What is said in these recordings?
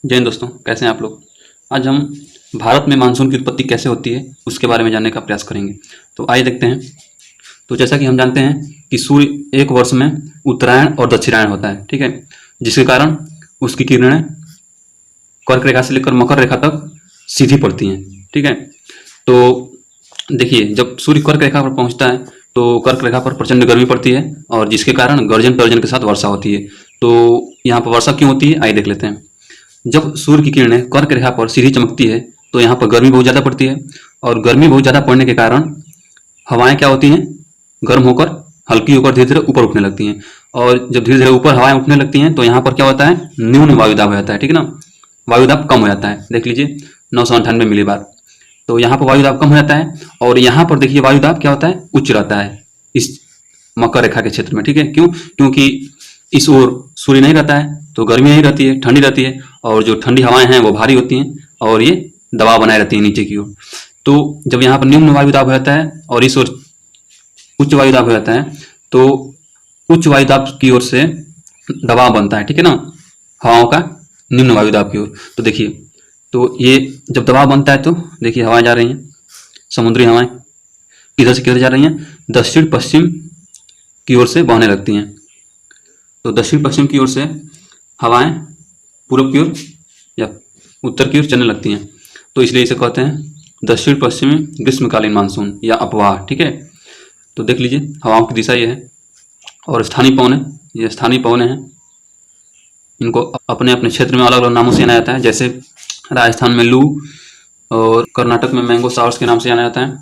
जय हिंद दोस्तों, कैसे हैं आप लोग। आज हम भारत में मानसून की उत्पत्ति कैसे होती है उसके बारे में जानने का प्रयास करेंगे। तो आइए देखते हैं। तो जैसा कि हम जानते हैं कि सूर्य एक वर्ष में उत्तरायण और दक्षिणायण होता है, ठीक है, जिसके कारण उसकी किरणें कर्क रेखा से लेकर मकर रेखा तक सीधी पड़ती हैं, ठीक है। तो देखिए, जब सूर्य कर्क रेखा पर पहुंचता है तो कर्क रेखा पर प्रचंड गर्मी पड़ती है और जिसके कारण गर्जन तर्जन के साथ वर्षा होती है। तो यहाँ पर वर्षा क्यों होती है, आइए देख लेते हैं। जब सूर्य की किरणें कर्क रेखा पर सीधी चमकती है तो यहाँ पर गर्मी बहुत ज़्यादा पड़ती है और गर्मी बहुत ज़्यादा पड़ने के कारण हवाएं क्या होती हैं, गर्म होकर हल्की होकर धीरे धीरे ऊपर उठने लगती हैं। और जब धीरे धीरे ऊपर हवाएं उठने लगती हैं तो यहाँ पर क्या होता है, न्यून वायुदाब हो जाता है, ठीक है ना। वायुदाब कम हो जाता है, देख लीजिए 998 मिलीबार। तो यहाँ पर वायुदाब कम हो जाता है और यहाँ पर देखिए वायुदाब क्या होता है, उच्च रहता है इस मकर रेखा के क्षेत्र में, ठीक है। क्यों? क्योंकि इस ओर सूर्य नहीं रहता है तो गर्मी नहीं रहती है, ठंडी रहती है और जो ठंडी हवाएं हैं वो भारी होती हैं और ये दबाव बनाए रहती है नीचे की ओर। तो जब यहाँ पर निम्न वायुदाब हो जाता है और इस ओर उच्च वायुदाब हो जाता है तो उच्च वायुदाब की ओर से दबाव बनता है, ठीक है ना, हवाओं का निम्न वायुदाब की ओर। तो देखिए, तो ये जब दबाव बनता है तो देखिए हवाएं जा रही हैं, समुद्री हवाएं इधर से किधर जा रही हैं, दक्षिण पश्चिम की ओर से बहने लगती हैं। तो दक्षिण पश्चिम की ओर से हवाएं पूर्व की ओर या उत्तर की ओर चलने लगती हैं। तो इसलिए इसे कहते हैं दक्षिण पश्चिमी ग्रीष्मकालीन मानसून या अपवाह, ठीक है। तो देख लीजिए हवाओं की दिशा ये है और स्थानीय पवने, ये स्थानीय पवने हैं, इनको अपने अपने क्षेत्र में अलग अलग नामों से जाना जाता है। जैसे राजस्थान में लू और कर्नाटक में मैंगो शावर्स के नाम से जाना जाता है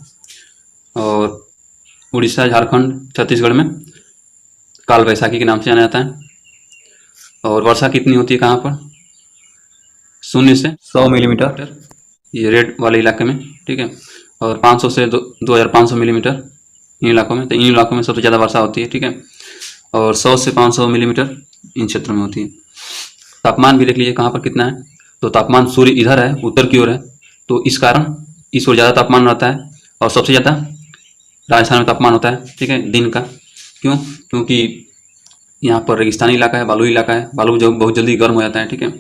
और उड़ीसा, झारखंड, छत्तीसगढ़ में काल वैसाखी के नाम से जाना जाता है। और वर्षा कितनी होती है कहाँ पर, 0 से 100 मिलीमीटर, ये रेड वाले इलाके में, ठीक है। और 500 से 2500 मिलीमीटर इन इलाकों में। तो इन इलाकों में सबसे ज़्यादा वर्षा होती है, ठीक है। और 100 से 500 मिलीमीटर इन क्षेत्रों में होती है। तापमान भी देख लीजिए कहाँ पर कितना है। तो तापमान सूर्य इधर है, उत्तर की ओर है, तो इस कारण इस ओर ज़्यादा तापमान रहता है और सबसे ज़्यादा राजस्थान में तापमान होता है, ठीक है, दिन का। क्यों? क्योंकि यहाँ पर रेगिस्तानी इलाका है, बालू इलाका है, बालू जो बहुत जल्दी गर्म हो जाता है, ठीक है,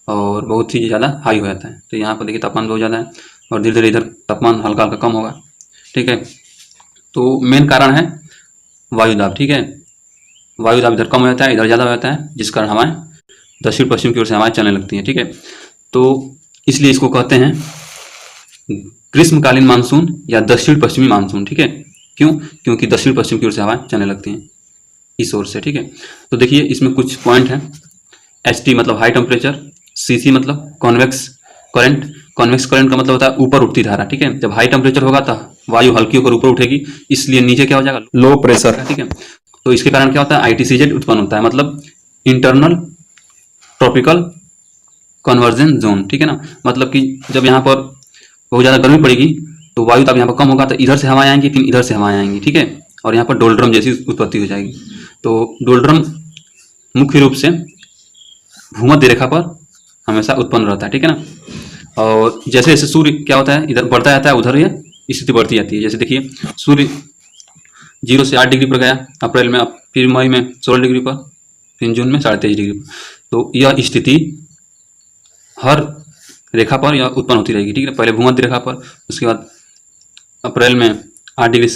और बहुत ही ज़्यादा हाई हो जाता है। तो यहाँ पर देखिए तापमान बहुत ज़्यादा है और धीरे धीरे इधर तापमान हल्का हल्का कम होगा, ठीक है। तो मेन कारण है वायुदाब, ठीक है। वायुदाब इधर कम हो जाता है, इधर ज़्यादा हो जाता है, जिस कारण हवाएं दक्षिण पश्चिम की ओर से हवाएं चलने लगती हैं, ठीक है। तो इसलिए इसको कहते हैं ग्रीष्मकालीन मानसून या दक्षिण पश्चिमी मानसून, ठीक है। क्यों? क्योंकि दक्षिण पश्चिम की ओर से हवाएं चलने लगती हैं इस ओर से, ठीक है। तो देखिए इसमें कुछ पॉइंट हैं। HT मतलब हाई टेम्परेचर, CC मतलब कॉन्वेक्स करंट। कॉन्वेक्स करंट का मतलब होता है ऊपर उठती धारा, ठीक है। जब हाई टेम्परेचर होगा तो वायु हल्की होकर ऊपर उठेगी, इसलिए नीचे क्या हो जाएगा, लो प्रेशर, ठीक है। तो इसके कारण क्या होता है, ITCZ उत्पन्न होता है, मतलब इंटरनल ट्रॉपिकल कन्वर्जन जोन, ठीक है ना। मतलब कि जब यहाँ पर बहुत ज़्यादा गर्मी पड़ेगी तो वायु ताप यहाँ पर कम होगा तो इधर से हवाएं आएंगी, फिर इधर से हवाएं आएंगी, ठीक है। और यहाँ पर डोलड्रम जैसी उत्पत्ति हो जाएगी। तो डोलड्रम मुख्य रूप से भूमध्य रेखा पर हमेशा उत्पन्न रहता है, ठीक है ना। और जैसे जैसे सूर्य क्या होता है, इधर बढ़ता जाता है, उधर ये स्थिति बढ़ती जाती है। जैसे देखिए सूर्य 0 से 8 डिग्री पर गया अप्रैल में, फिर मई में 16 डिग्री पर, फिर जून में 23.5 डिग्री पर। तो यह स्थिति हर रेखा पर यह उत्पन्न होती रहेगी, ठीक है। पहले भूमध्य रेखा पर, उसके बाद अप्रैल में 8 डिग्री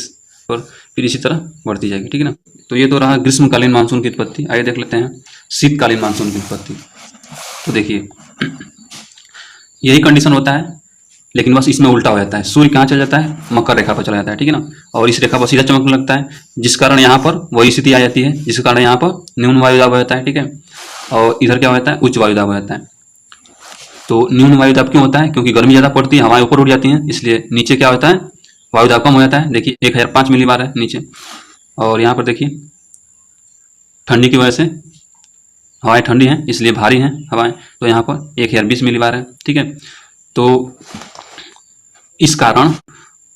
पर, फिर इसी तरह बढ़ती जाएगी, ठीक है ना। तो ये तो रहा ग्रीष्मकालीन मानसून की उत्पत्ति। आइए देख लेते हैं शीतकालीन मानसून की उत्पत्ति। तो देखिए यही कंडीशन होता है, लेकिन बस इसमें उल्टा हो जाता है। सूर्य कहाँ चला जाता है, मकर रेखा पर चला जाता है, ठीक है ना। और इस रेखा पर सीधा चमकने लगता है, जिस कारण यहाँ पर वही स्थिति आ जाती है, जिस कारण यहाँ पर न्यून वायुदाब हो जाता है, ठीक है। और इधर क्या हो जाता है, उच्च वायुदाब हो जाता है। तो न्यून वायुदाब क्यों होता है, क्योंकि गर्मी ज़्यादा पड़ती है, हवाएं ऊपर उठ जाती हैं, इसलिए नीचे क्या होता है, वायुदाब कम हो जाता है। देखिए 1005 मिलीबार है नीचे। और यहाँ पर देखिए ठंडी की वजह से हवाएं ठंडी हैं, इसलिए भारी हैं हवाएं, तो यहाँ पर 1020 मिलीबार है, ठीक है। तो इस कारण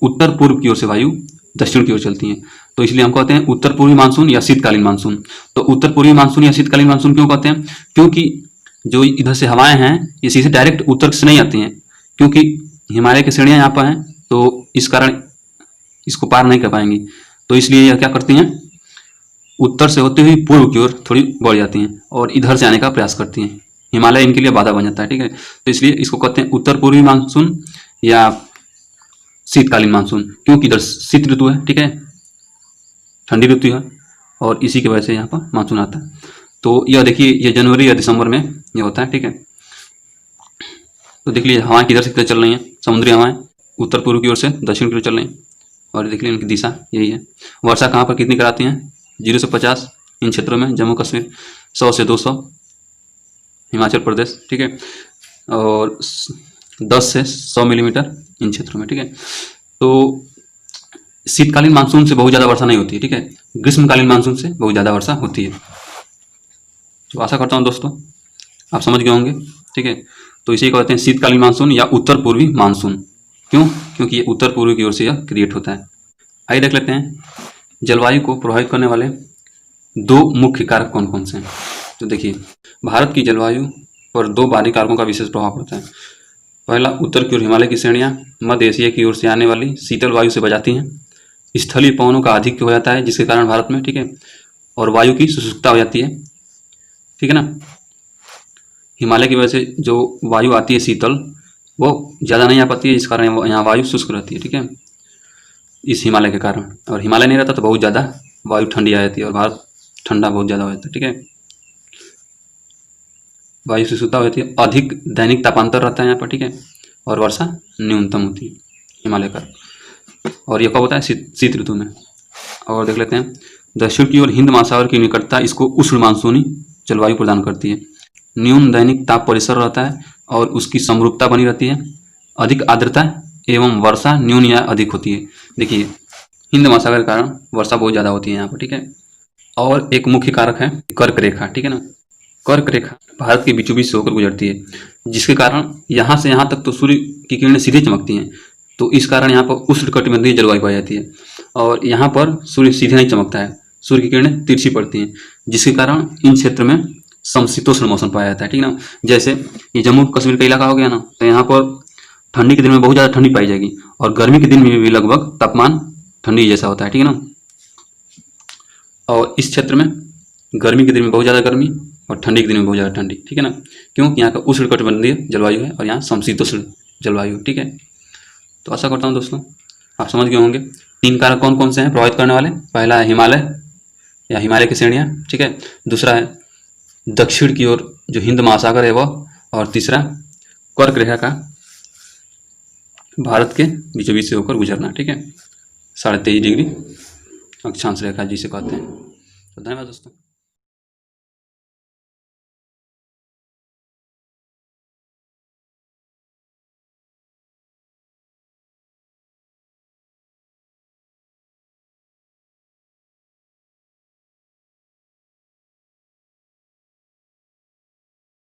उत्तर पूर्व की ओर से वायु दक्षिण की ओर चलती हैं, तो इसलिए हम कहते हैं उत्तर पूर्वी मानसून या शीतकालीन मानसून। तो उत्तर पूर्वी मानसून या शीतकालीन मानसून क्यों कहते हैं, क्योंकि जो इधर से हवाएं हैं ये सीधे डायरेक्ट उत्तर से नहीं आती हैं, क्योंकि हिमालय की श्रेणियां यहाँ पर हैं, तो इस कारण इसको पार नहीं कर पाएंगी। तो इसलिए यह क्या करती हैं, उत्तर से होते हुए पूर्व की ओर थोड़ी बढ़ जाती हैं और इधर से आने का प्रयास करती हैं। हिमालय इनके लिए बाधा बन जाता है, ठीक है। तो इसलिए इसको कहते हैं उत्तर पूर्वी मानसून या शीतकालीन मानसून, क्योंकि इधर शीत ऋतु है, ठीक है, ठंडी ऋतु है, और इसी की वजह से यहाँ पर मानसून आता है। तो यह देखिए, ये जनवरी या दिसंबर में ये होता है, ठीक है। तो देख लीजिए हवाएं किधर से किधर चल रही हैं, समुद्री हवाएं उत्तर पूर्व की ओर से दक्षिण की ओर चल रही हैं, और देख लीजिए इनकी दिशा यही है। वर्षा कहाँ पर कितनी कराती हैं, 0 से 50 इन क्षेत्रों में, जम्मू कश्मीर 100 से 200, हिमाचल प्रदेश, ठीक है, और 10 से 100 मिलीमीटर इन क्षेत्रों में, ठीक है। तो शीतकालीन मानसून से बहुत ज़्यादा वर्षा नहीं होती है, ठीक है, ग्रीष्मकालीन मानसून से बहुत ज़्यादा वर्षा होती है। तो आशा करता हूँ दोस्तों आप समझ गए होंगे, ठीक है। तो इसे कहते हैं शीतकालीन मानसून या उत्तर पूर्वी मानसून। क्यों? क्योंकि ये उत्तर पूर्व की ओर से यह क्रिएट होता है। आइए देख लेते हैं जलवायु को प्रभावित करने वाले 2 मुख्य कारक कौन कौन से हैं। तो देखिए भारत की जलवायु पर 2 बाहरी कारकों का विशेष प्रभाव पड़ता है। पहला, उत्तर की ओर हिमालय की श्रेणियाँ मध्य एशिया की ओर से आने वाली शीतल वायु से बचाती हैं। स्थलीय पवनों का अधिक हो जाता है जिसके कारण भारत में, ठीक है, और वायु की शुष्कता हो जाती है, ठीक है ना। हिमालय की वजह से जो वायु आती है शीतल, वो ज़्यादा नहीं आ पाती है, इस कारण यहाँ वायु शुष्क रहती है, ठीक है, इस हिमालय के कारण। और हिमालय नहीं रहता तो बहुत ज़्यादा वायु ठंडी आ जाती है और भारत ठंडा बहुत ज़्यादा हो जाता है, ठीक है। वायु शुष्कता हो जाती है, अधिक दैनिक तापांतर रहता है यहाँ पर, ठीक है, और वर्षा न्यूनतम होती है हिमालय का। और यह कब होता है, शीत ऋतु में। और देख लेते हैं दक्षिण की ओर हिंद महासागर की निकटता इसको उष्ण मानसूनी जलवायु प्रदान करती है। न्यून दैनिक ताप परिसर रहता है और उसकी समरूपता बनी रहती है। अधिक आर्द्रता एवं वर्षा न्यून या अधिक होती है। देखिए हिंद महासागर के कारण वर्षा बहुत ज़्यादा होती है यहाँ पर, ठीक है। और एक मुख्य कारक है कर्क रेखा, ठीक है ना। कर्क रेखा भारत के बीचों बीच से होकर गुजरती है, जिसके कारण यहाँ से यहाँ तक तो सूर्य की किरणें सीधे चमकती हैं। तो इस कारण यहाँ पर उष्णकटिबंधीय जलवायु पाई जाती है, और यहाँ पर सूर्य सीधे नहीं चमकता है, सूर्य की किरणें तिरछी पड़ती हैं, जिसके कारण इन क्षेत्र में समशीतोष्ण मौसम पाया जाता है, ठीक है ना। जैसे ये जम्मू कश्मीर का इलाका हो गया ना, तो यहाँ पर ठंडी के दिन में बहुत ज़्यादा ठंडी पाई जाएगी, और गर्मी के दिन में भी लगभग तापमान ठंडी जैसा होता है, ठीक है ना। और इस क्षेत्र में गर्मी के दिन में बहुत ज़्यादा गर्मी और ठंडी के दिन में बहुत ज़्यादा ठंडी, ठीक है ना, क्योंकि यहाँ का उष्णकटिबंधीय जलवायु है और यहाँ समशीतोष्ण जलवायु, ठीक है। तो आशा करता हूँ दोस्तों आप समझ गए होंगे 3 कारक कौन कौन से हैं प्रभावित करने वाले। पहला है हिमालय या हिमालय की श्रेणियाँ, ठीक है। दूसरा है दक्षिण की ओर जो हिंद महासागर है वह, और तीसरा कर्क रेखा का भारत के बीचों बीच से होकर गुजरना, ठीक है, 23.5 डिग्री अक्षांश रेखा जिसे कहते हैं। तो धन्यवाद दोस्तों।